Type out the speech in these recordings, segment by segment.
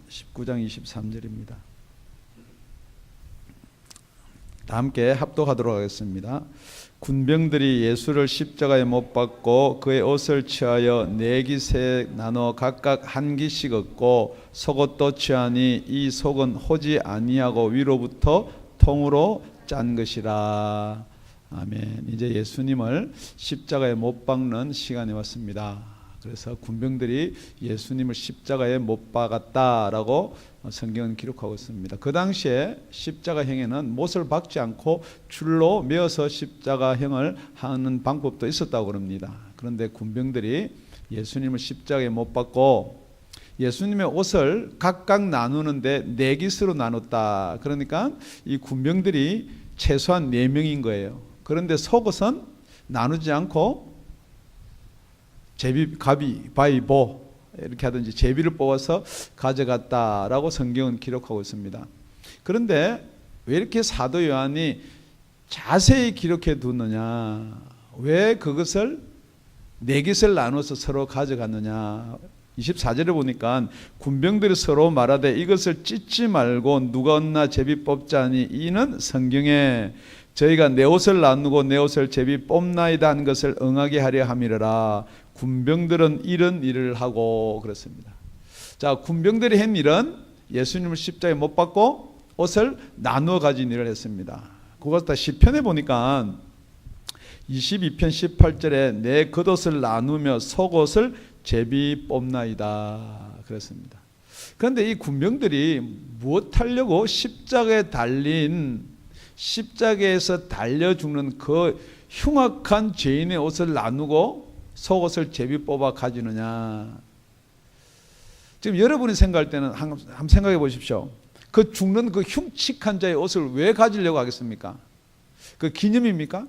19장 23절입니다. 다 함께 합독하도록 하겠습니다. 군병들이 예수를 십자가에 못 박고 그의 옷을 취하여 네 기세 나눠 각각 한 기씩 얻고 속옷도 취하니 이 속은 호지 아니하고 위로부터 통으로 짠 것이라. 아멘. 이제 예수님을 십자가에 못 박는 시간이 왔습니다. 그래서 군병들이 예수님을 십자가에 못 박았다라고 성경은 기록하고 있습니다. 그 당시에 십자가형에는 못을 박지 않고 줄로 메어서 십자가형을 하는 방법도 있었다고 그럽니다. 그런데 군병들이 예수님을 십자가에 못 박고 예수님의 옷을 각각 나누는데 네 깃으로 나눴다. 그러니까 이 군병들이 최소한 4명인 거예요. 그런데 속옷은 나누지 않고 제비, 가위바위보 이렇게 하든지 제비를 뽑아서 가져갔다라고 성경은 기록하고 있습니다. 그런데 왜 이렇게 사도 요한이 자세히 기록해 두느냐, 왜 그것을 네 깃을 나눠서 서로 가져갔느냐. 24절에 보니까 군병들이 서로 말하되 이것을 찢지 말고 누가 얻나 제비 뽑자니 이는 성경에 저희가 내 옷을 나누고 내 옷을 제비 뽑나이다 한 것을 응하게 하려 함이라. 군병들은 이런 일을 하고 그렇습니다. 자, 군병들이 한 일은 예수님을 십자가에 못 박고 옷을 나누어 가진 일을 했습니다. 그것 다 시편에 보니까 22편 18절에 내 겉옷을 나누며 속옷을 제비 뽑나이다 그랬습니다. 그런데 이 군병들이 무엇하려고 십자가에 달린 십자가에서 달려 죽는 그 흉악한 죄인의 옷을 나누고 속옷을 제비 뽑아 가지느냐. 지금 여러분이 생각할 때는 한번 생각해 보십시오. 그 죽는 그 흉측한 자의 옷을 왜 가지려고 하겠습니까? 그 기념입니까?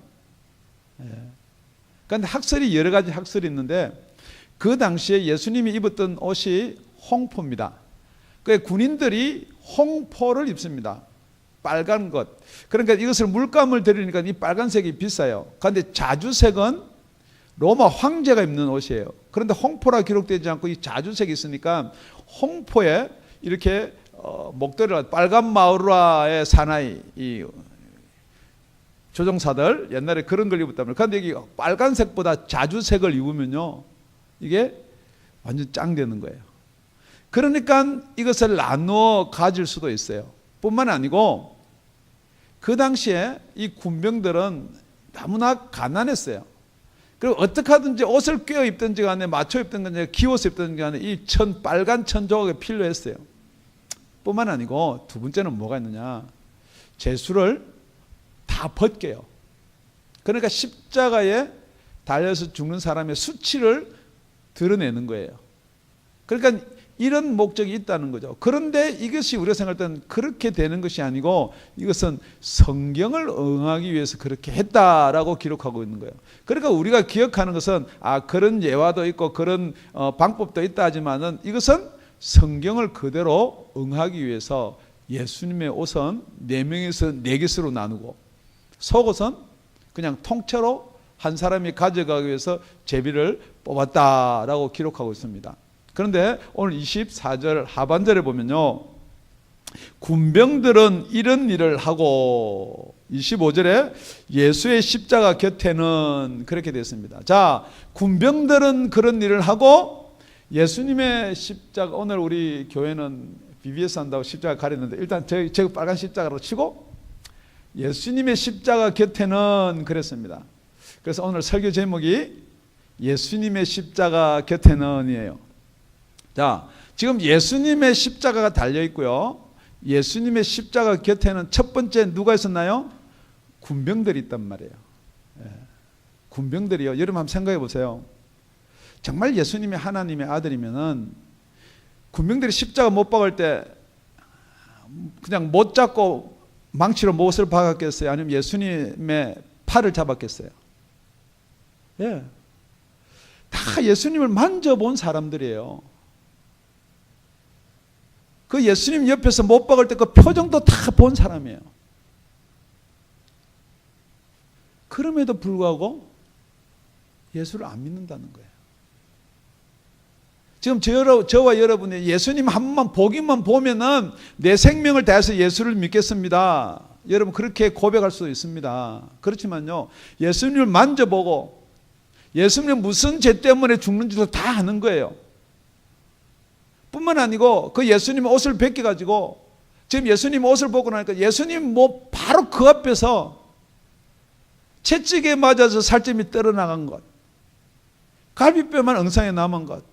그런데 학설이 여러 가지 학설이 있는데 그 당시에 예수님이 입었던 옷이 홍포입니다. 그 군인들이 홍포를 입습니다. 빨간 것. 그러니까 이것을 물감을 들이니까 이 빨간색이 비싸요. 그런데 자주색은 로마 황제가 입는 옷이에요. 그런데 홍포라 기록되지 않고 이 자주색이 있으니까 홍포에 이렇게 목도리를 빨간 마우라의 사나이 이 조종사들 옛날에 그런 걸 입었다면, 그런데 이게 빨간색보다 자주색을 입으면요 이게 완전 짱되는 거예요. 그러니까 이것을 나누어 가질 수도 있어요. 뿐만 아니고 그 당시에 이 군병들은 너무나 가난했어요. 그리고 어떻게 하든지 옷을 꿰어 입든지 간에 맞춰 입든지 기워서 입든지 간에 이 빨간 천조각이 필요했어요. 뿐만 아니고 두 번째는 뭐가 있느냐, 제수를 다 벗겨요. 그러니까 십자가에 달려서 죽는 사람의 수치를 드러내는 거예요. 그러니까 이런 목적이 있다는 거죠. 그런데 이것이 우리가 생각할 때는 그렇게 되는 것이 아니고 이것은 성경을 응하기 위해서 그렇게 했다라고 기록하고 있는 거예요. 그러니까 우리가 기억하는 것은 그런 예화도 있고 그런 방법도 있다 하지만은 이것은 성경을 그대로 응하기 위해서 예수님의 옷은 4명에서 4깃으로 나누고 속옷은 그냥 통째로 한 사람이 가져가기 위해서 제비를 뽑았다라고 기록하고 있습니다. 그런데 오늘 24절 하반절에 보면요, 군병들은 이런 일을 하고 25절에 예수의 십자가 곁에는 그렇게 되어 있습니다. 자, 군병들은 그런 일을 하고 예수님의 십자가, 오늘 우리 교회는 BBS 한다고 십자가 가렸는데 일단 저 빨간 십자가로 치고 예수님의 십자가 곁에는 그랬습니다. 그래서 오늘 설교 제목이 예수님의 십자가 곁에는이에요. 자, 지금 예수님의 십자가가 달려 있고요, 예수님의 십자가 곁에는 첫 번째 누가 있었나요? 군병들이 있단 말이에요. 군병들이요. 여러분 한번 생각해 보세요. 정말 예수님이 하나님의 아들이면은 군병들이 십자가 못 박을 때 그냥 못 잡고 망치로 못을 박았겠어요? 아니면 예수님의 팔을 잡았겠어요? 예. 다 예수님을 만져본 사람들이에요. 그 예수님 옆에서 못 박을 때 그 표정도 다 본 사람이에요. 그럼에도 불구하고 예수를 안 믿는다는 거예요. 지금 저와 여러분이 예수님 한 번만 보기만 보면은 내 생명을 다해서 예수를 믿겠습니다. 여러분 그렇게 고백할 수 있습니다. 그렇지만요, 예수님을 만져보고 예수님이 무슨 죄 때문에 죽는지도 다 아는 거예요. 뿐만 아니고 그 예수님 옷을 벗겨가지고 지금 예수님 옷을 벗고 나니까 예수님 뭐 바로 그 앞에서 채찍에 맞아서 살점이 떨어나간 것, 갈비뼈만 엉성해 남은 것,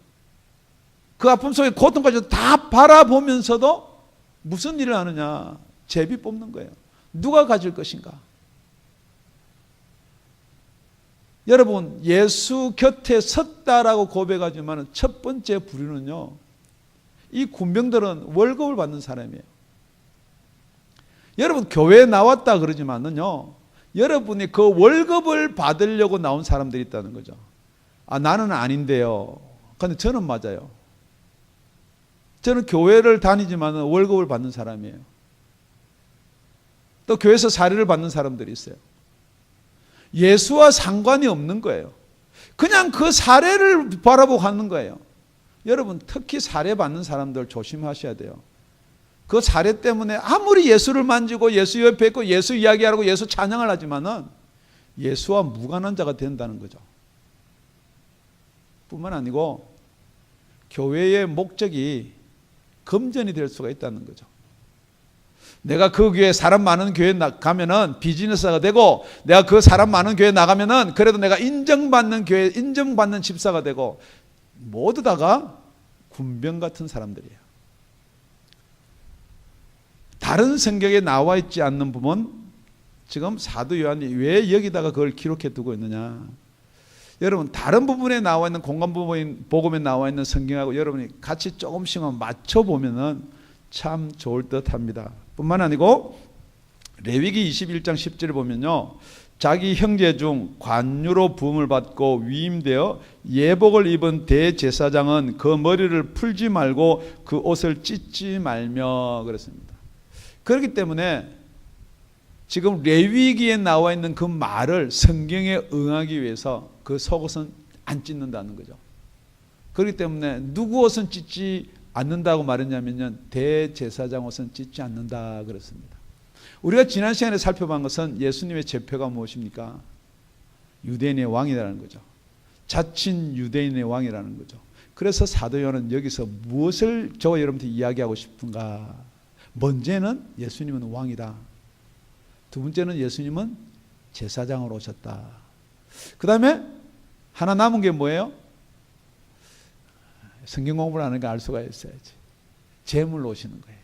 그 아픔 속에 고통까지 다 바라보면서도 무슨 일을 하느냐? 제비 뽑는 거예요. 누가 가질 것인가? 여러분, 예수 곁에 섰다라고 고백하지만 첫 번째 부류는요, 이 군병들은 월급을 받는 사람이에요. 여러분, 교회에 나왔다 그러지만은요, 여러분이 그 월급을 받으려고 나온 사람들이 있다는 거죠. 아, 나는 아닌데요. 근데 저는 맞아요. 저는 교회를 다니지만 월급을 받는 사람이에요. 또 교회에서 사례를 받는 사람들이 있어요. 예수와 상관이 없는 거예요. 그냥 그 사례를 바라보고 하는 거예요. 여러분, 특히 사례 받는 사람들 조심하셔야 돼요. 그 사례 때문에 아무리 예수를 만지고 예수 옆에 있고 예수 이야기하고 예수 찬양을 하지만은 예수와 무관한 자가 된다는 거죠. 뿐만 아니고 교회의 목적이 금전이 될 수가 있다는 거죠. 내가 그 교회, 사람 많은 교회에 가면은 비즈니스가 되고, 내가 그 사람 많은 교회에 나가면은 그래도 내가 인정받는 교회, 인정받는 집사가 되고, 모두 다가 군병 같은 사람들이에요. 다른 성경에 나와 있지 않는 부분, 지금 사도 요한이 왜 여기다가 그걸 기록해 두고 있느냐? 여러분, 다른 부분에 나와 있는 공간 부분, 복음에 나와 있는 성경하고 여러분이 같이 조금씩만 맞춰보면은 참 좋을 듯 합니다. 뿐만 아니고 레위기 21장 10절을 보면요, 자기 형제 중 관유로 부음을 받고 위임되어 예복을 입은 대제사장은 그 머리를 풀지 말고 그 옷을 찢지 말며 그랬습니다. 그렇기 때문에 지금 레위기에 나와 있는 그 말을 성경에 응하기 위해서 그 속옷은 안 찢는다는 거죠. 그렇기 때문에 누구 옷은 찢지 않는다고 말했냐면요, 대제사장 옷은 찢지 않는다 그렇습니다. 우리가 지난 시간에 살펴본 것은 예수님의 제표가 무엇입니까? 유대인의 왕이라는 거죠. 자친 유대인의 왕이라는 거죠. 그래서 사도 요한은 여기서 무엇을 저와 여러분한테 이야기하고 싶은가? 먼저는 예수님은 왕이다. 두 번째는 예수님은 제사장으로 오셨다. 그 다음에 하나 남은 게 뭐예요? 성경 공부를 하는 거 알 수가 있어야지. 제물로 오시는 거예요.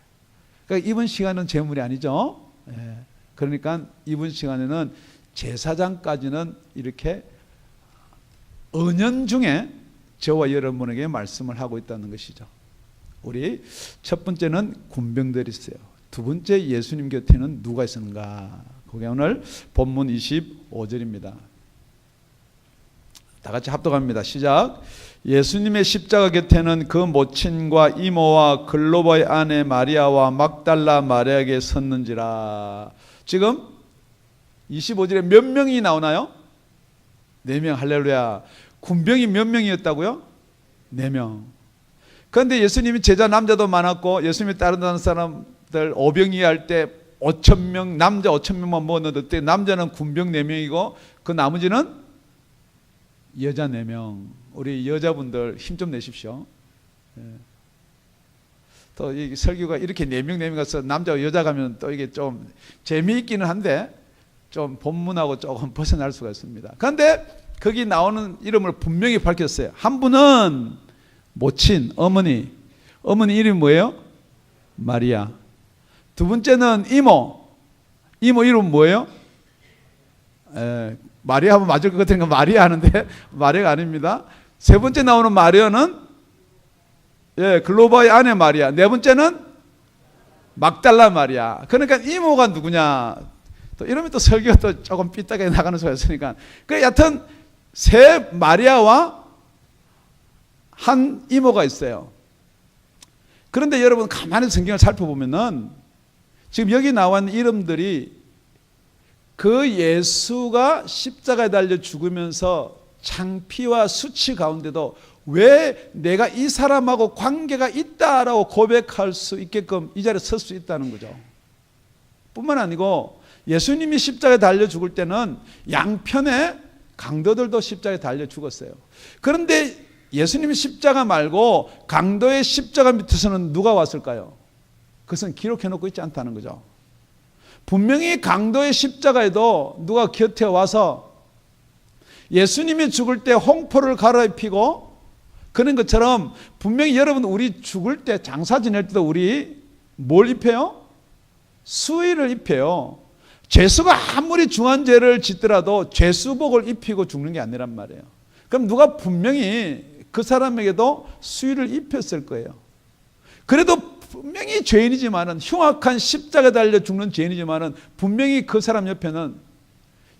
그러니까 이번 시간은 제물이 아니죠. 예. 그러니까 이번 시간에는 제사장까지는 이렇게 은연중에 저와 여러분에게 말씀을 하고 있다는 것이죠. 우리 첫 번째는 군병들이 있어요. 두 번째 예수님 곁에는 누가 있었는가? 그게 오늘 본문 25절입니다. 다 같이 합독합니다. 시작. 예수님의 십자가 곁에는 그 모친과 이모와 글로바의 아내 마리아와 막달라 마리아에게 섰는지라. 지금 25절에 몇 명이 나오나요? 4명. 할렐루야. 군병이 몇 명이었다고요? 4명. 그런데 예수님이 제자 남자도 많았고 예수님이 따르는 사람들 오병이 할 때 5,000명, 남자 5,000명만 모았는데 그때 남자는 군병 4명이고 그 나머지는 여자 4명. 우리 여자분들 힘 좀 내십시오. 예. 또 이 설교가 이렇게 4명 가서 남자와 여자 가면 또 이게 좀 재미있기는 한데 좀 본문하고 조금 벗어날 수가 있습니다. 그런데 거기 나오는 이름을 분명히 밝혔어요. 한 분은 모친, 어머니 이름이 뭐예요? 마리아. 두 번째는 이모 이름 뭐예요? 마리아 하면 맞을 것 같으니까 마리아 하는데 마리아가 아닙니다. 세 번째 나오는 마리아는 글로바의 아내 마리아. 네 번째는 막달라 마리아. 그러니까 이모가 누구냐? 또 이러면 또 설교가 또 조금 삐딱하게 나가는 수가 있으니까. 그 여튼 세 마리아와 한 이모가 있어요. 그런데 여러분 가만히 성경을 살펴보면은 지금 여기 나와 있는 이름들이 그 예수가 십자가에 달려 죽으면서 창피와 수치 가운데도 왜 내가 이 사람하고 관계가 있다라고 고백할 수 있게끔 이 자리에 설 수 있다는 거죠. 뿐만 아니고 예수님이 십자가에 달려 죽을 때는 양편에 강도들도 십자가에 달려 죽었어요. 그런데 예수님이 십자가 말고 강도의 십자가 밑에서는 누가 왔을까요? 그것은 기록해 놓고 있지 않다는 거죠. 분명히 강도의 십자가에도 누가 곁에 와서 예수님이 죽을 때 홍포를 갈아입히고 그런 것처럼 분명히 여러분 우리 죽을 때 장사 지낼 때도 우리 뭘 입혀요? 수의를 입혀요. 죄수가 아무리 중한 죄를 짓더라도 죄수복을 입히고 죽는 게 아니란 말이에요. 그럼 누가 분명히 그 사람에게도 수의를 입혔을 거예요. 그래도 분명히 죄인이지만은 흉악한 십자가에 달려 죽는 죄인이지만은 분명히 그 사람 옆에는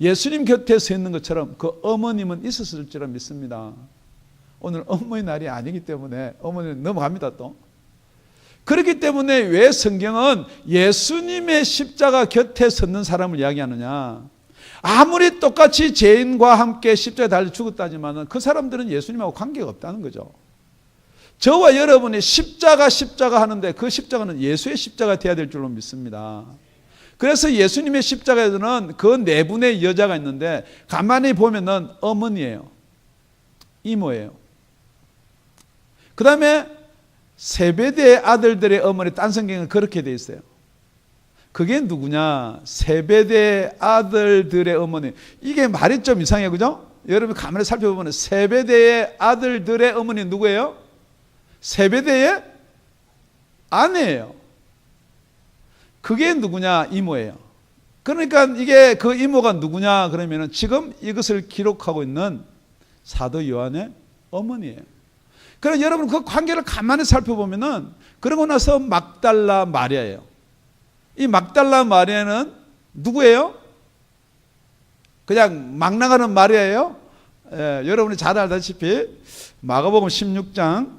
예수님 곁에 서 있는 것처럼 그 어머님은 있었을 줄 믿습니다. 오늘 어머니 날이 아니기 때문에 어머니는 넘어갑니다 또. 그렇기 때문에 왜 성경은 예수님의 십자가 곁에 섰는 사람을 이야기하느냐. 아무리 똑같이 죄인과 함께 십자가에 달려 죽었다지만 그 사람들은 예수님하고 관계가 없다는 거죠. 저와 여러분이 십자가 하는데 그 십자가는 예수의 십자가 되어야 될 줄로 믿습니다. 그래서 예수님의 십자가에는 그 네 분의 여자가 있는데 가만히 보면은 어머니예요. 이모예요. 그 다음에 세베대의 아들들의 어머니, 딴 성경은 그렇게 되어 있어요. 그게 누구냐? 세베대의 아들들의 어머니. 이게 말이 좀 이상해요, 그죠? 여러분 가만히 살펴보면 세베대의 아들들의 어머니 누구예요? 세베대의 아내예요. 그게 누구냐? 이모예요. 그러니까 이게 그 이모가 누구냐? 그러면은 지금 이것을 기록하고 있는 사도 요한의 어머니예요. 그럼 여러분 그 관계를 가만히 살펴보면은 그러고 나서 막달라 마리아예요. 이 막달라 마리아는 누구예요? 그냥 막 나가는 마리아예요? 여러분이 잘 알다시피 마가복음 16장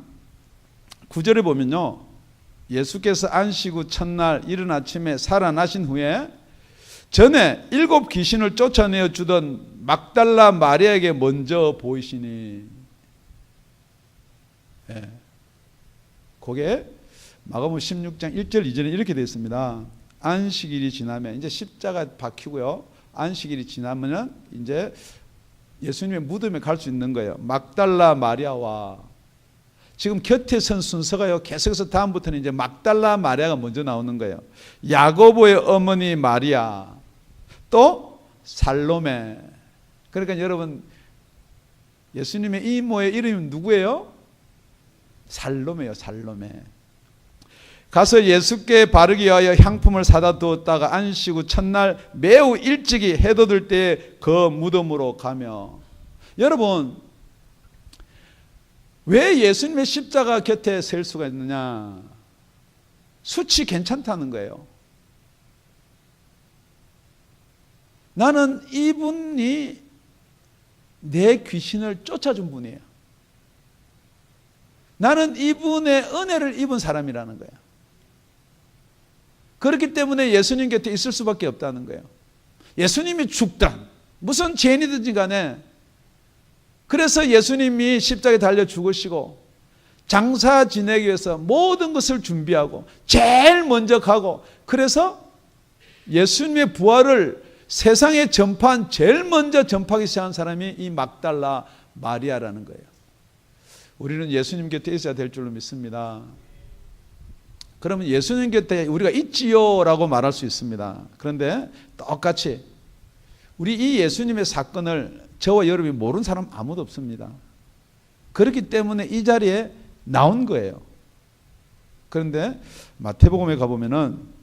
9절에 보면요. 예수께서 안식 후 첫날 이른 아침에 살아나신 후에 전에 7 귀신을 쫓아내어 주던 막달라 마리아에게 먼저 보이시니. 그게 마가복음 16장 1절 2절에 이렇게 되어 있습니다. 안식일이 지나면 이제 십자가 박히고요. 안식일이 지나면 이제 예수님의 무덤에 갈 수 있는 거예요. 막달라 마리아와 지금 곁에 선 순서가요. 계속해서 다음부터는 이제 막달라 마리아가 먼저 나오는 거예요. 야고보의 어머니 마리아, 또 살로메. 그러니까 여러분 예수님의 이모의 이름이 누구예요? 살로메요. 살로메. 가서 예수께 바르기 위하여 향품을 사다 두었다가 안식 후 첫날 매우 일찍이 해돋을 때 그 무덤으로 가며. 여러분 왜 예수님의 십자가 곁에 설 수가 있느냐? 수치 괜찮다는 거예요. 나는 이분이 내 귀신을 쫓아준 분이에요. 나는 이분의 은혜를 입은 사람이라는 거예요. 그렇기 때문에 예수님 곁에 있을 수밖에 없다는 거예요. 예수님이 죽든 무슨 죄인이든지 간에 그래서 예수님이 십자가에 달려 죽으시고 장사 지내기 위해서 모든 것을 준비하고 제일 먼저 가고 그래서 예수님의 부활을 세상에 전파한 제일 먼저 전파하기 시작한 사람이 이 막달라 마리아라는 거예요. 우리는 예수님 곁에 있어야 될 줄로 믿습니다. 그러면 예수님 곁에 우리가 있지요 라고 말할 수 있습니다. 그런데 똑같이 우리 이 예수님의 사건을 저와 여러분이 모르는 사람 아무도 없습니다. 그렇기 때문에 이 자리에 나온 거예요. 그런데 마태복음에 가보면은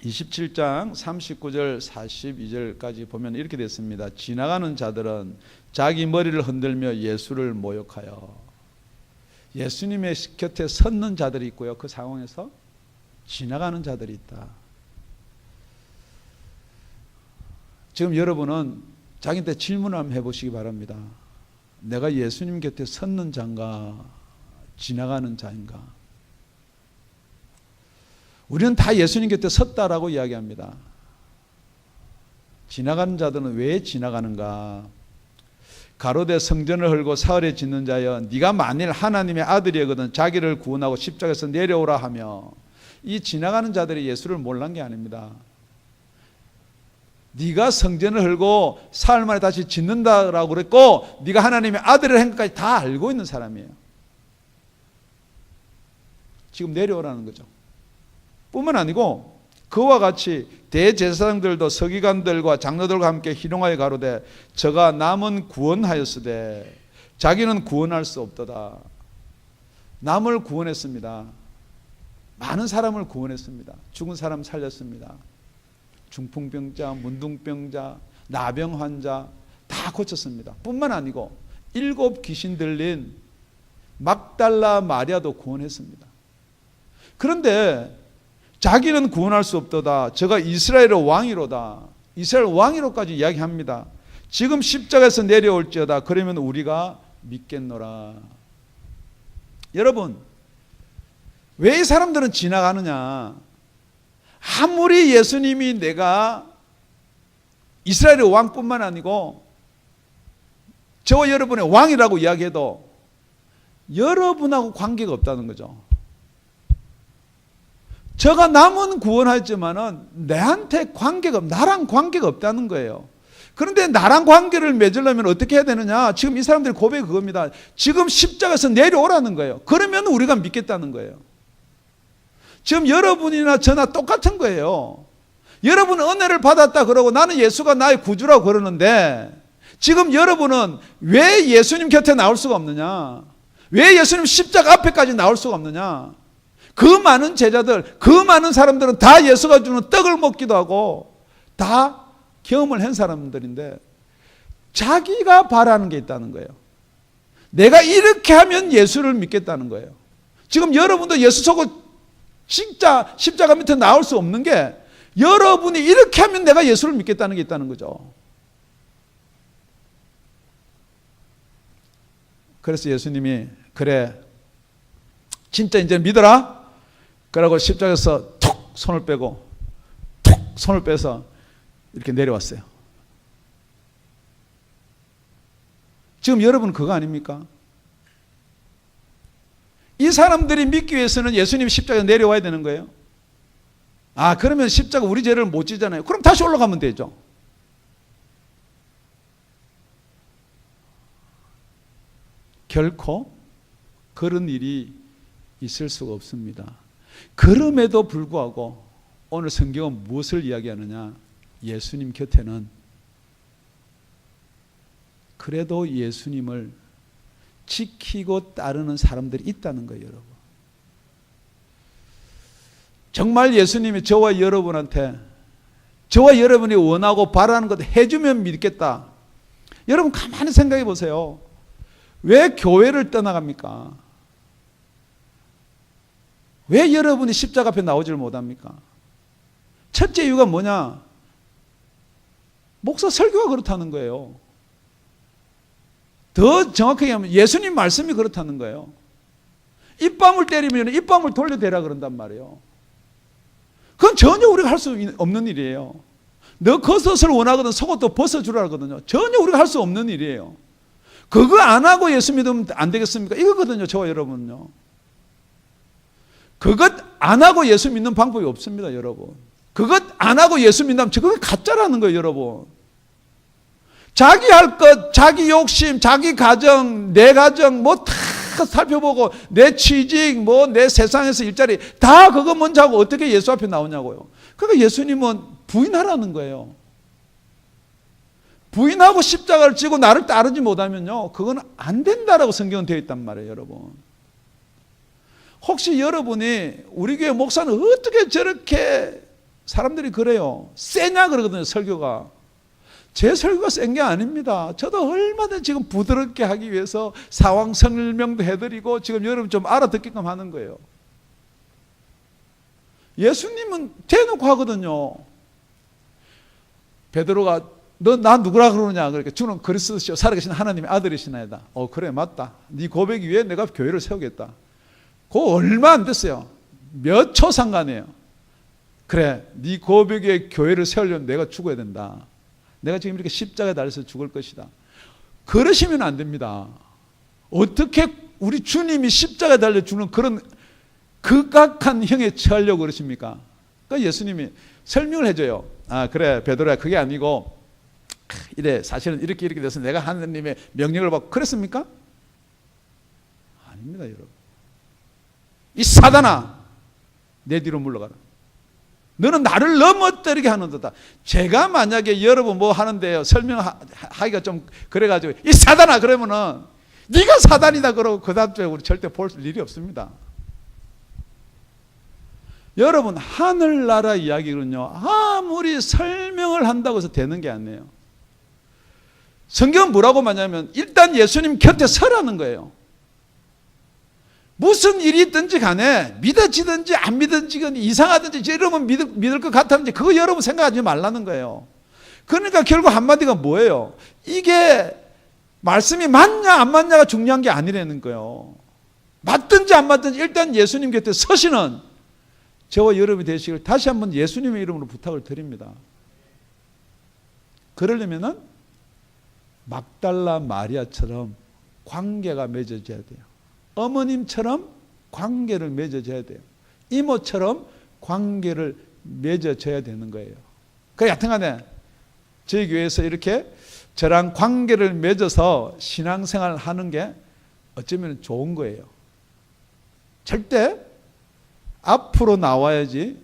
27장 39절 42절까지 보면 이렇게 됐습니다. 지나가는 자들은 자기 머리를 흔들며 예수를 모욕하여. 예수님의 곁에 섰는 자들이 있고요. 그 상황에서 지나가는 자들이 있다. 지금 여러분은 자기한테 질문을 한번 해보시기 바랍니다. 내가 예수님 곁에 섰는 자인가 지나가는 자인가? 우리는 다 예수님 곁에 섰다라고 이야기합니다. 지나가는 자들은 왜 지나가는가? 가로되 성전을 헐고 사흘에 짓는 자여 네가 만일 하나님의 아들이거든 자기를 구원하고 십자가에서 내려오라 하며, 이 지나가는 자들이 예수를 몰란 게 아닙니다. 네가 성전을 헐고 사흘 만에 다시 짓는다라고 그랬고 네가 하나님의 아들이라는 것까지 다 알고 있는 사람이에요. 지금 내려오라는 거죠. 뿐만 아니고 그와 같이 대제사장들도 서기관들과 장로들과 함께 희롱하여 가로되 저가 남은 구원하였으되 자기는 구원할 수 없도다. 남을 구원했습니다. 많은 사람을 구원했습니다. 죽은 사람 살렸습니다. 중풍병자, 문둥병자, 나병 환자 다 고쳤습니다. 뿐만 아니고 7 귀신 들린 막달라 마리아도 구원했습니다. 그런데 자기는 구원할 수 없도다. 저가 이스라엘의 왕이로다. 이스라엘 왕이로까지 이야기합니다. 지금 십자가에서 내려올지어다. 그러면 우리가 믿겠노라. 여러분, 왜 이 사람들은 지나가느냐? 아무리 예수님이 내가 이스라엘의 왕뿐만 아니고 저와 여러분의 왕이라고 이야기해도 여러분하고 관계가 없다는 거죠. 저가 남은 구원하였지만은 내한테 관계가, 나랑 관계가 없다는 거예요. 그런데 나랑 관계를 맺으려면 어떻게 해야 되느냐? 지금 이 사람들의 고백이 그겁니다. 지금 십자가에서 내려오라는 거예요. 그러면 우리가 믿겠다는 거예요. 지금 여러분이나 저나 똑같은 거예요. 여러분은 은혜를 받았다 그러고 나는 예수가 나의 구주라고 그러는데 지금 여러분은 왜 예수님 곁에 나올 수가 없느냐? 왜 예수님 십자가 앞에까지 나올 수가 없느냐? 그 많은 제자들, 그 많은 사람들은 다 예수가 주는 떡을 먹기도 하고 다 경험을 한 사람들인데 자기가 바라는 게 있다는 거예요. 내가 이렇게 하면 예수를 믿겠다는 거예요. 지금 여러분도 예수 속을 진짜 십자가 밑에 나올 수 없는 게 여러분이 이렇게 하면 내가 예수를 믿겠다는 게 있다는 거죠. 그래서 예수님이 그래 진짜 이제 믿어라. 그러고 십자가에서 툭 손을 빼고 툭 손을 빼서 이렇게 내려왔어요. 지금 여러분 그거 아닙니까? 이 사람들이 믿기 위해서는 예수님 십자가에 내려와야 되는 거예요. 아, 그러면 십자가 우리 죄를 못 지잖아요. 그럼 다시 올라가면 되죠. 결코 그런 일이 있을 수가 없습니다. 그럼에도 불구하고 오늘 성경은 무엇을 이야기하느냐? 예수님 곁에는 그래도 예수님을 지키고 따르는 사람들이 있다는 거예요, 여러분. 정말 예수님이 저와 여러분한테 저와 여러분이 원하고 바라는 것 해주면 믿겠다. 여러분 가만히 생각해 보세요. 왜 교회를 떠나갑니까? 왜 여러분이 십자가 앞에 나오지를 못합니까? 첫째 이유가 뭐냐? 목사 설교가 그렇다는 거예요. 더 정확하게 하면 예수님 말씀이 그렇다는 거예요. 입밤을 때리면 입밤을 돌려대라 그런단 말이에요. 그건 전혀 우리가 할 수 없는 일이에요. 너 겉옷을 원하거든 속옷도 벗어주라 하거든요. 전혀 우리가 할 수 없는 일이에요. 그거 안 하고 예수 믿으면 안 되겠습니까? 이거거든요. 저와 여러분요. 그것 안 하고 예수 믿는 방법이 없습니다, 여러분. 그것 안 하고 예수 믿는다면 그게 가짜라는 거예요, 여러분. 자기 할 것, 자기 욕심, 자기 가정, 내 가정 뭐 다 살펴보고 내 취직, 뭐 내 세상에서 일자리 다 그거 먼저 하고 어떻게 예수 앞에 나오냐고요. 그러니까 예수님은 부인하라는 거예요. 부인하고 십자가를 지고 나를 따르지 못하면요, 그건 안 된다라고 성경은 되어 있단 말이에요, 여러분. 혹시 여러분이 우리 교회 목사는 어떻게 저렇게 사람들이 그래요? 세냐 그러거든요, 설교가. 제 설교가 센 게 아닙니다. 저도 얼마나 지금 부드럽게 하기 위해서 상황 설명도 해드리고 지금 여러분 좀 알아듣게끔 하는 거예요. 예수님은 대놓고 하거든요. 베드로가 너 나 누구라 그러느냐? 그러니까 주는 그리스도시요 살아계신 하나님의 아들이시나이다. 그래 맞다. 네 고백 위에 내가 교회를 세우겠다. 그거 얼마 안 됐어요. 몇 초 상관이에요. 그래 네 고백 위에 교회를 세우려면 내가 죽어야 된다. 내가 지금 이렇게 십자가에 달려서 죽을 것이다. 그러시면 안 됩니다. 어떻게 우리 주님이 십자가에 달려 죽는 그런 극악한 형에 처하려고 그러십니까? 그러니까 예수님이 설명을 해줘요. 아, 그래 베드로야, 그게 아니고 이래 사실은 이렇게 돼서 내가 하느님의 명령을 받고 그랬습니까? 아닙니다, 여러분. 이 사단아, 내 뒤로 물러가라. 너는 나를 넘어뜨리게 하는도다. 제가 만약에 여러분 뭐 하는데요, 설명하기가 좀 그래가지고 이 사단아 그러면은 네가 사단이다 그러고 그 다음 주에 우리 절대 볼 일이 없습니다. 여러분, 하늘나라 이야기는요, 아무리 설명을 한다고 해서 되는 게 아니에요. 성경은 뭐라고 말하냐면 일단 예수님 곁에 서라는 거예요. 무슨 일이 있든지 간에 믿어지든지 안 믿어지든지 이상하든지 여러분 믿을 것 같았는지 그거 여러분 생각하지 말라는 거예요. 그러니까 결국 한마디가 뭐예요? 이게 말씀이 맞냐 안 맞냐가 중요한 게 아니라는 거예요. 맞든지 안 맞든지 일단 예수님 곁에 서시는 저와 여러분이 되시길 다시 한번 예수님의 이름으로 부탁을 드립니다. 그러려면은 막달라 마리아처럼 관계가 맺어져야 돼요. 어머님처럼 관계를 맺어줘야 돼요. 이모처럼 관계를 맺어줘야 되는 거예요. 그래, 여튼간에 저희 교회에서 이렇게 저랑 관계를 맺어서 신앙생활을 하는 게 어쩌면 좋은 거예요. 절대 앞으로 나와야지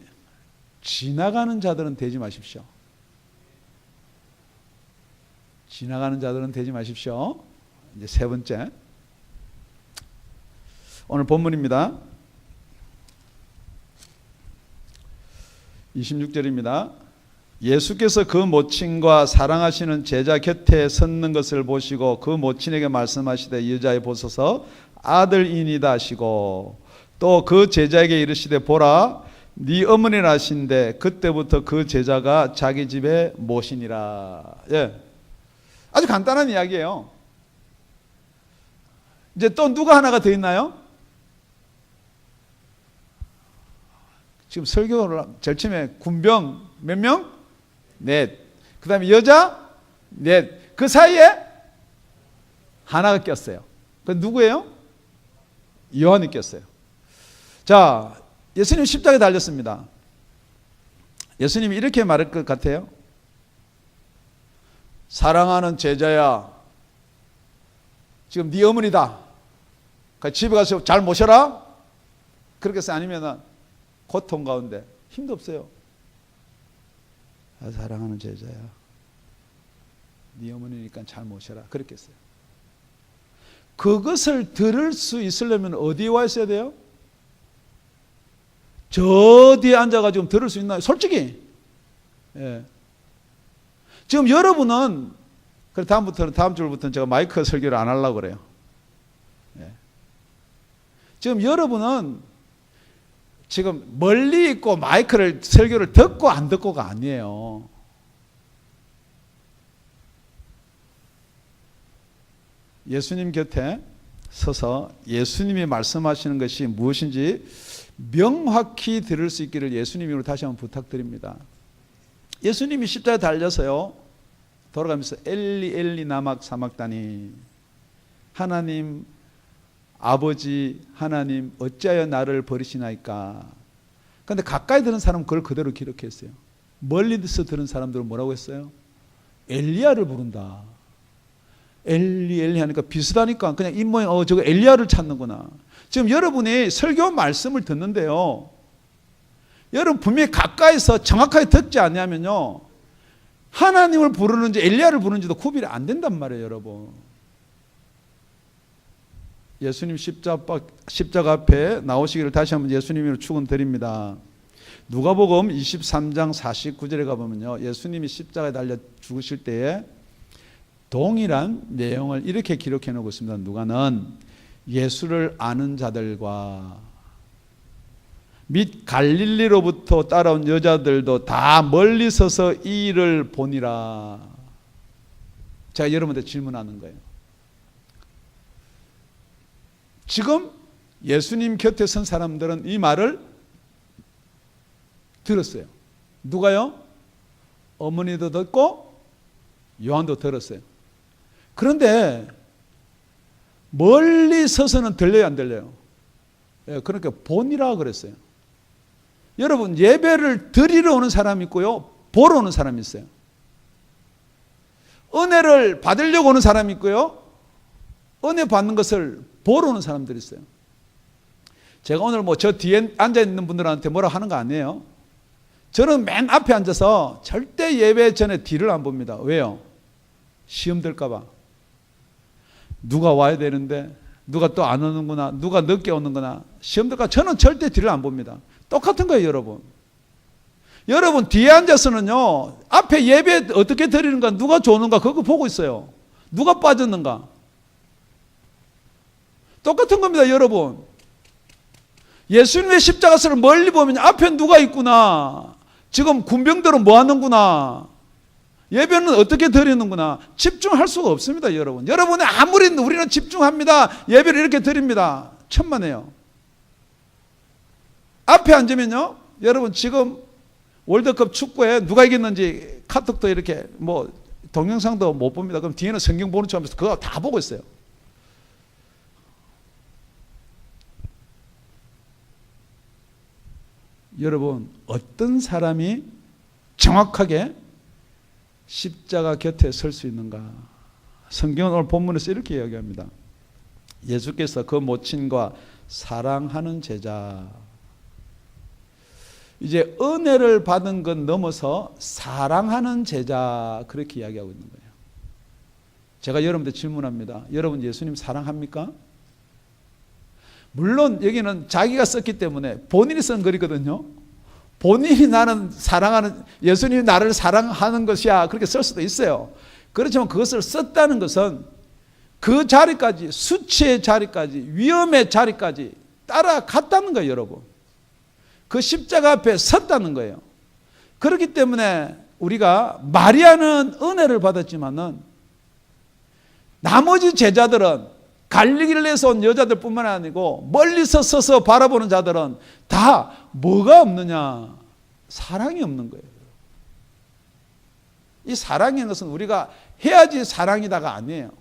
지나가는 자들은 되지 마십시오. 지나가는 자들은 되지 마십시오. 이제 세 번째, 오늘 본문입니다. 26절입니다. 예수께서 그 모친과 사랑하시는 제자 곁에 섰는 것을 보시고 그 모친에게 말씀하시되 여자애 보소서 아들이니이다 하시고 또 그 제자에게 이르시되 보라 네 어머니라 하신대 그때부터 그 제자가 자기 집에 모시니라. 예, 아주 간단한 이야기예요. 이제 또 누가 하나가 더 있나요? 지금 설교를 제일 처음에 군병 몇 명? 넷. 그 다음에 여자? 넷. 그 사이에 하나가 꼈어요. 그 누구예요? 요한이 꼈어요. 자, 예수님 십자가에 달렸습니다. 예수님이 이렇게 말할 것 같아요. 사랑하는 제자야, 지금 네 어머니다. 집에 가서 잘 모셔라. 그렇게 해서 아니면은 고통 가운데 힘도 없어요. 아, 사랑하는 제자야, 네 어머니니까 잘 모셔라. 그렇게 했어요. 그것을 들을 수 있으려면 어디에 와 있어야 돼요? 저 뒤에 앉아가지고 들을 수 있나요? 솔직히. 예. 지금 여러분은, 그래 다음 주부터는 제가 마이크 설교를 안 하려고 그래요. 예. 지금 여러분은 지금 멀리 있고 마이크를 설교를 듣고 안 듣고가 아니에요. 예수님 곁에 서서 예수님이 말씀하시는 것이 무엇인지 명확히 들을 수 있기를 예수님으로 다시 한번 부탁드립니다. 예수님이 십자가에 달려서요, 돌아가면서 엘리 엘리 나막 사막다니, 하나님 아버지 하나님 어찌하여 나를 버리시나이까. 그런데 가까이 들은 사람은 그걸 그대로 기록했어요. 멀리서 들은 사람들은 뭐라고 했어요? 엘리야를 부른다. 엘리 엘리 하니까 비슷하니까 그냥 입모양 저거 엘리야를 찾는구나. 지금 여러분이 설교 말씀을 듣는데요, 여러분 분명히 가까이서 정확하게 듣지 않냐면요, 하나님을 부르는지 엘리야를 부르는지도 구별이 안 된단 말이에요, 여러분. 예수님 십자가 앞에 나오시기를 다시 한번 예수님으로 축원드립니다. 누가복음 23장 49절에 가보면요, 예수님이 십자가에 달려 죽으실 때에 동일한 내용을 이렇게 기록해 놓고 있습니다. 누가는 예수를 아는 자들과 및 갈릴리로부터 따라온 여자들도 다 멀리 서서 이 일을 보니라. 제가 여러분한테 질문하는 거예요. 지금 예수님 곁에 선 사람들은 이 말을 들었어요. 누가요? 어머니도 듣고 요한도 들었어요. 그런데 멀리 서서는 들려요, 안 들려요? 그러니까 본이라고 그랬어요. 여러분, 예배를 드리러 오는 사람이 있고요, 보러 오는 사람이 있어요. 은혜를 받으려고 오는 사람이 있고요, 은혜 받는 것을 보러 오는 사람들이 있어요. 제가 오늘 저 뒤에 앉아있는 분들한테 뭐라 하는 거 아니에요. 저는 맨 앞에 앉아서 절대 예배 전에 뒤를 안 봅니다. 왜요? 시험 들까봐. 누가 와야 되는데 누가 또 안 오는구나, 누가 늦게 오는구나, 시험 들까. 저는 절대 뒤를 안 봅니다. 똑같은 거예요, 여러분. 여러분 뒤에 앉아서는요, 앞에 예배 어떻게 드리는가, 누가 좋는가 그거 보고 있어요. 누가 빠졌는가. 똑같은 겁니다, 여러분. 예수님의 십자가서를 멀리 보면 앞에 누가 있구나, 지금 군병들은 뭐 하는구나, 예배는 어떻게 드리는구나, 집중할 수가 없습니다, 여러분. 여러분이 아무리 우리는 집중합니다, 예배를 이렇게 드립니다, 천만에요. 앞에 앉으면요, 여러분 지금 월드컵 축구에 누가 이겼는지 카톡도 이렇게 동영상도 못 봅니다. 그럼 뒤에는 성경 보는 척 하면서 그거 다 보고 있어요. 여러분, 어떤 사람이 정확하게 십자가 곁에 설 수 있는가? 성경은 오늘 본문에서 이렇게 이야기합니다. 예수께서 그 모친과 사랑하는 제자, 이제 은혜를 받은 것 넘어서 사랑하는 제자, 그렇게 이야기하고 있는 거예요. 제가 여러분들 질문합니다. 여러분 예수님 사랑합니까? 물론 여기는 자기가 썼기 때문에 본인이 쓴 글이거든요. 본인이 나는 사랑하는, 예수님이 나를 사랑하는 것이야, 그렇게 쓸 수도 있어요. 그렇지만 그것을 썼다는 것은 그 자리까지, 수치의 자리까지, 위험의 자리까지 따라갔다는 거예요, 여러분. 그 십자가 앞에 섰다는 거예요. 그렇기 때문에 우리가 마리아는 은혜를 받았지만은 나머지 제자들은, 갈릴리에서 온 여자들 뿐만 아니고 멀리서 서서 바라보는 자들은 다 뭐가 없느냐? 사랑이 없는 거예요. 이 사랑이라는 것은 우리가 해야지 사랑이다가 아니에요.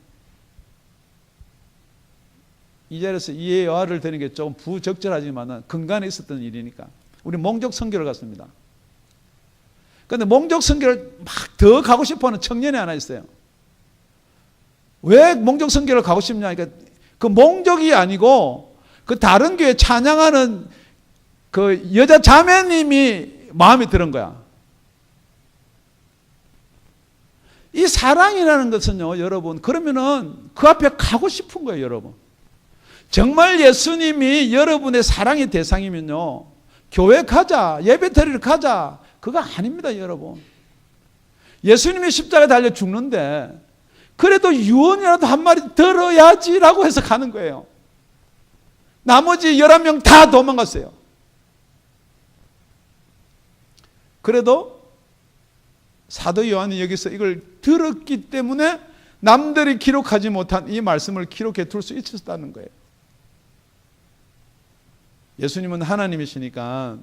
이 자리에서 이 예화를 드리는 게 조금 부적절하지만 근간에 있었던 일이니까. 우리 몽족 선교를 갔습니다. 그런데 몽족 선교를 막 더 가고 싶어하는 청년이 하나 있어요. 왜 몽족 선교를 가고 싶냐? 그러니까 그 몽족이 아니고 그 다른 교회 찬양하는 그 여자 자매님이 마음에 드는 거야. 이 사랑이라는 것은요, 여러분, 그러면은 그 앞에 가고 싶은 거예요, 여러분. 정말 예수님이 여러분의 사랑의 대상이면요, 교회 가자, 예배 드리러 가자, 그거 아닙니다, 여러분. 예수님이 십자가에 달려 죽는데 그래도 유언이라도 한 마디 들어야지라고 해서 가는 거예요. 나머지 11명 다 도망갔어요. 그래도 사도 요한이 여기서 이걸 들었기 때문에 남들이 기록하지 못한 이 말씀을 기록해 둘 수 있었다는 거예요. 예수님은 하나님이시니까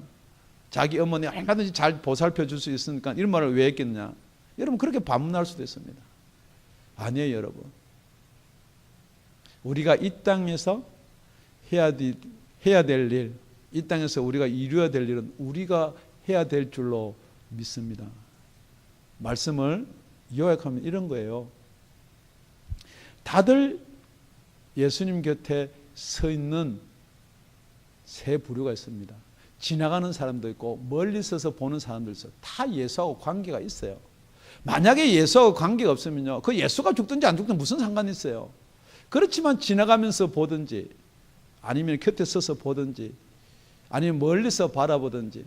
자기 어머니 얼마든지 잘 보살펴 줄 수 있으니까 이런 말을 왜 했겠느냐? 여러분, 그렇게 반문할 수도 있습니다. 아니에요, 여러분. 우리가 이 땅에서 해야 될 일, 이 땅에서 우리가 이루어야 될 일은 우리가 해야 될 줄로 믿습니다. 말씀을 요약하면 이런 거예요. 다들 예수님 곁에 서 있는 세 부류가 있습니다. 지나가는 사람도 있고 멀리 서서 보는 사람도 있어요. 다 예수하고 관계가 있어요. 만약에 예수하고 관계가 없으면요, 그 예수가 죽든지 안 죽든지 무슨 상관이 있어요. 그렇지만 지나가면서 보든지 아니면 곁에 서서 보든지 아니면 멀리서 바라보든지.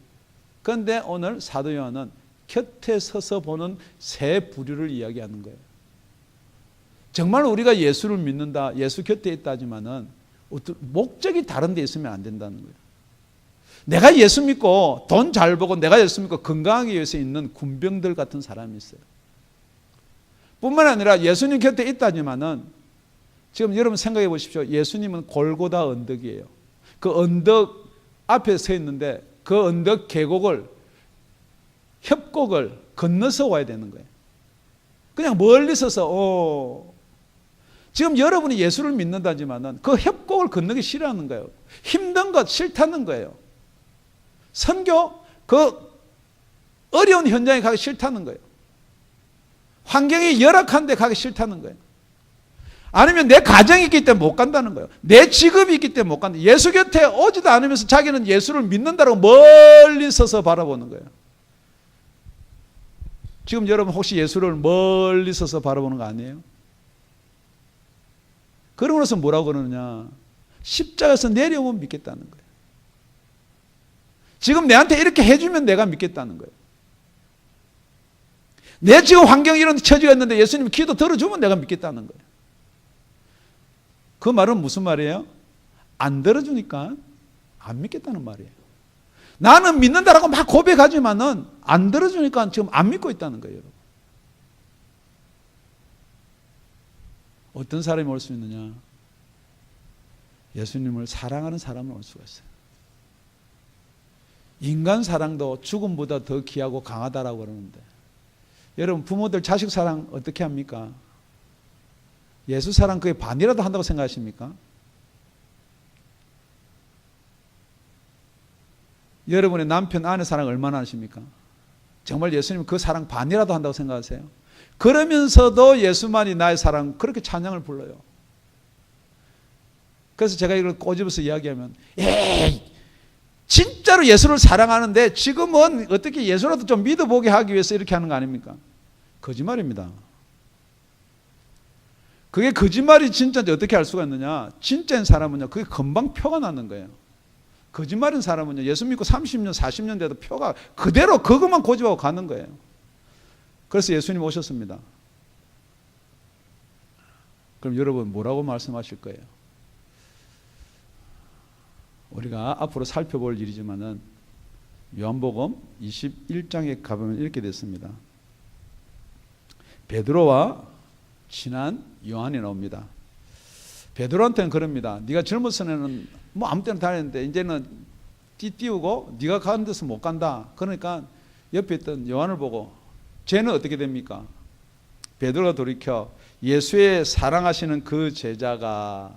그런데 오늘 사도 요한은 곁에 서서 보는 세 부류를 이야기하는 거예요. 정말 우리가 예수를 믿는다, 예수 곁에 있다지만은 목적이 다른 데 있으면 안 된다는 거예요. 내가 예수 믿고 돈 잘 벌고 내가 예수 믿고 건강하기 위해서 있는 군병들 같은 사람이 있어요. 뿐만 아니라 예수님 곁에 있다지만은 지금 여러분 생각해 보십시오. 예수님은 골고다 언덕이에요. 그 언덕 앞에 서 있는데 그 언덕 계곡을, 협곡을 건너서 와야 되는 거예요. 그냥 멀리 서서 지금 여러분이 예수를 믿는다지만은 그 협곡을 건너기 싫어하는 거예요. 힘든 것 싫다는 거예요. 선교 그 어려운 현장에 가기 싫다는 거예요. 환경이 열악한 데 가기 싫다는 거예요. 아니면 내 가정이 있기 때문에 못 간다는 거예요. 내 직업이 있기 때문에 못 간다. 예수 곁에 오지도 않으면서 자기는 예수를 믿는다고 멀리 서서 바라보는 거예요. 지금 여러분 혹시 예수를 멀리 서서 바라보는 거 아니에요? 그러고서 뭐라고 그러느냐? 십자가에서 내려오면 믿겠다는 거예요. 지금 내한테 이렇게 해주면 내가 믿겠다는 거예요. 내 지금 환경이 이런 처지가 있는데 예수님 기도 들어주면 내가 믿겠다는 거예요. 그 말은 무슨 말이에요? 안 들어주니까 안 믿겠다는 말이에요. 나는 믿는다라고 막 고백하지만은 안 들어주니까 지금 안 믿고 있다는 거예요. 여러분. 어떤 사람이 올 수 있느냐? 예수님을 사랑하는 사람은 올 수가 있어요. 인간 사랑도 죽음보다 더 귀하고 강하다라고 그러는데 여러분 부모들 자식 사랑 어떻게 합니까? 예수 사랑 그게 반이라도 한다고 생각하십니까? 여러분의 남편 아내 사랑 얼마나 하십니까? 정말 예수님 그 사랑 반이라도 한다고 생각하세요? 그러면서도 예수만이 나의 사랑 그렇게 찬양을 불러요. 그래서 제가 이걸 꼬집어서 이야기하면 에이 진짜로 예수를 사랑하는데 지금은 어떻게 예수라도 좀 믿어보게 하기 위해서 이렇게 하는 거 아닙니까? 거짓말입니다. 그게 거짓말이 진짜인지 어떻게 알 수가 있느냐? 진짜인 사람은요 그게 금방 표가 나는 거예요. 거짓말인 사람은요 예수 믿고 30년 40년 돼도 표가 그대로 그것만 고집하고 가는 거예요. 그래서 예수님 오셨습니다. 그럼 여러분 뭐라고 말씀하실 거예요? 우리가 앞으로 살펴볼 일이지만은 요한복음 21장에 가보면 이렇게 됐습니다. 베드로와 친한 요한이 나옵니다. 베드로한테는 그럽니다. 네가 젊었을 때는 뭐 아무 때나 다녔는데 이제는 띄우고 네가 가는 데서 못 간다. 그러니까 옆에 있던 요한을 보고 쟤는 어떻게 됩니까? 베드로가 돌이켜 예수의 사랑하시는 그 제자가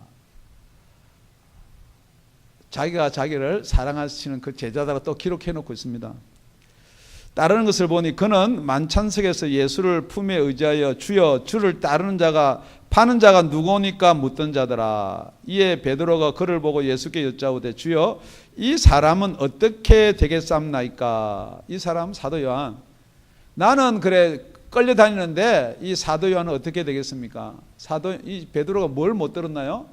자기가 자기를 사랑하시는 그 제자다라고 또 기록해 놓고 있습니다. 따르는 것을 보니 그는 만찬석에서 예수를 품에 의지하여 주여 주를 따르는 자가 파는 자가 누구니까 묻던 자더라. 이에 베드로가 그를 보고 예수께 여짜오되 주여 이 사람은 어떻게 되겠삼나이까? 이 사람 사도 요한 나는 그래 끌려다니는데 이 사도 요한은 어떻게 되겠습니까? 이 베드로가 뭘 못 들었나요?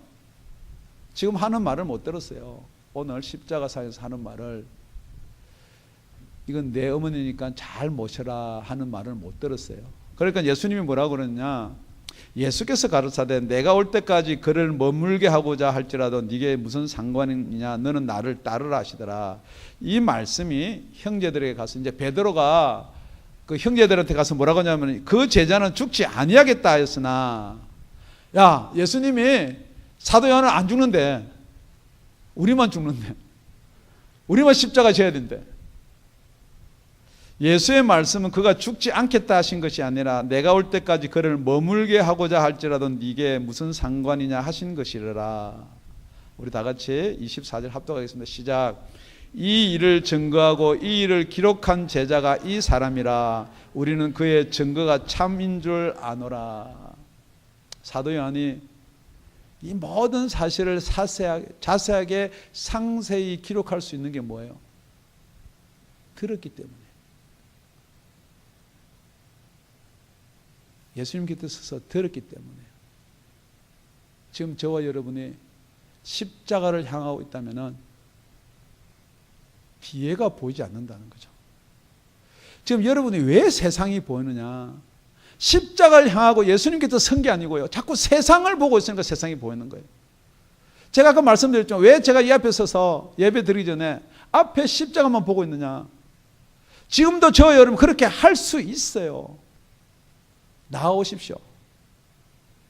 지금 하는 말을 못 들었어요. 오늘 십자가상에서 하는 말을 이건 내 어머니니까 잘 모셔라 하는 말을 못 들었어요. 그러니까 예수님이 뭐라고 그러냐? 예수께서 가르치되 내가 올 때까지 그를 머물게 하고자 할지라도 네게 무슨 상관이냐? 너는 나를 따르라 하시더라. 이 말씀이 형제들에게 가서 이제 베드로가 그 형제들한테 가서 뭐라고 하냐면 그 제자는 죽지 아니하겠다 했으나 야 예수님이 사도 요한은 안 죽는데 우리만 죽는데 우리만 십자가 져야 된대. 예수의 말씀은 그가 죽지 않겠다 하신 것이 아니라 내가 올 때까지 그를 머물게 하고자 할지라도 네게 무슨 상관이냐 하신 것이라. 우리 다 같이 24절 합독하겠습니다. 시작. 이 일을 증거하고 이 일을 기록한 제자가 이 사람이라. 우리는 그의 증거가 참인 줄 아노라. 사도 요한이 이 모든 사실을 자세하게 상세히 기록할 수 있는 게 뭐예요? 들었기 때문에. 예수님 곁에 서서 들었기 때문에. 지금 저와 여러분이 십자가를 향하고 있다면 뒤에가 보이지 않는다는 거죠. 지금 여러분이 왜 세상이 보이느냐? 십자가를 향하고 예수님께서 선 게 아니고요. 자꾸 세상을 보고 있으니까 세상이 보이는 거예요. 제가 아까 말씀드렸죠. 왜 제가 이 앞에 서서 예배 드리기 전에 앞에 십자가만 보고 있느냐? 지금도 저 여러분 그렇게 할 수 있어요. 나아오십시오.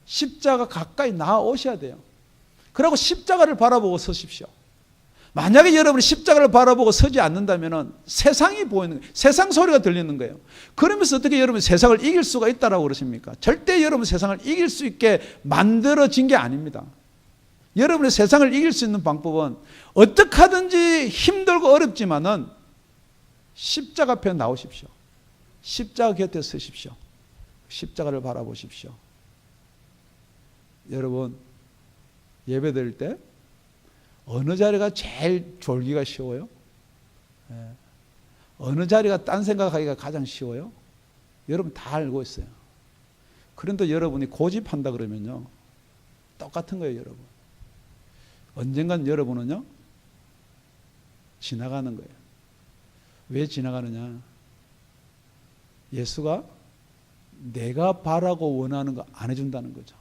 십자가 가까이 나아오셔야 돼요. 그리고 십자가를 바라보고 서십시오. 만약에 여러분이 십자가를 바라보고 서지 않는다면 세상이 보이는 거예요. 세상 소리가 들리는 거예요. 그러면서 어떻게 여러분이 세상을 이길 수가 있다라고 그러십니까? 절대 여러분 세상을 이길 수 있게 만들어진 게 아닙니다. 여러분의 세상을 이길 수 있는 방법은 어떻게 하든지 힘들고 어렵지만은 십자가 앞에 나오십시오. 십자가 곁에 서십시오. 십자가를 바라보십시오. 여러분, 예배 드릴 때 어느 자리가 제일 졸기가 쉬워요? 어느 자리가 딴 생각하기가 가장 쉬워요? 여러분 다 알고 있어요. 그런데 여러분이 고집한다 그러면요, 똑같은 거예요, 여러분. 언젠간 여러분은요, 지나가는 거예요. 왜 지나가느냐? 예수가 내가 바라고 원하는 거 안 해준다는 거죠.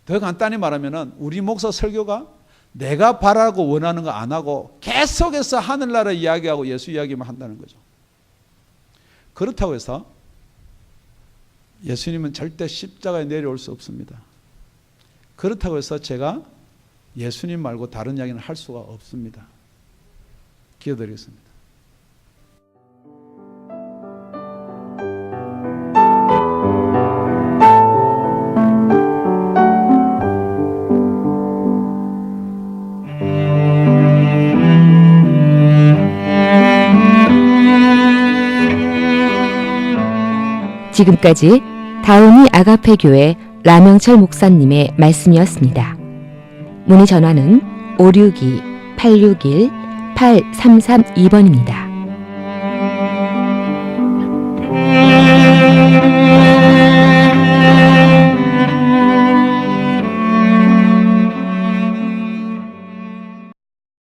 더 간단히 말하면 우리 목사 설교가 내가 바라고 원하는 거 안 하고 계속해서 하늘나라 이야기하고 예수 이야기만 한다는 거죠. 그렇다고 해서 예수님은 절대 십자가에 내려올 수 없습니다. 그렇다고 해서 제가 예수님 말고 다른 이야기는 할 수가 없습니다. 기도드리겠습니다. 지금까지 다운이 아가페 교회 라명철 목사님의 말씀이었습니다. 문의 전화는 562-861-8332번입니다.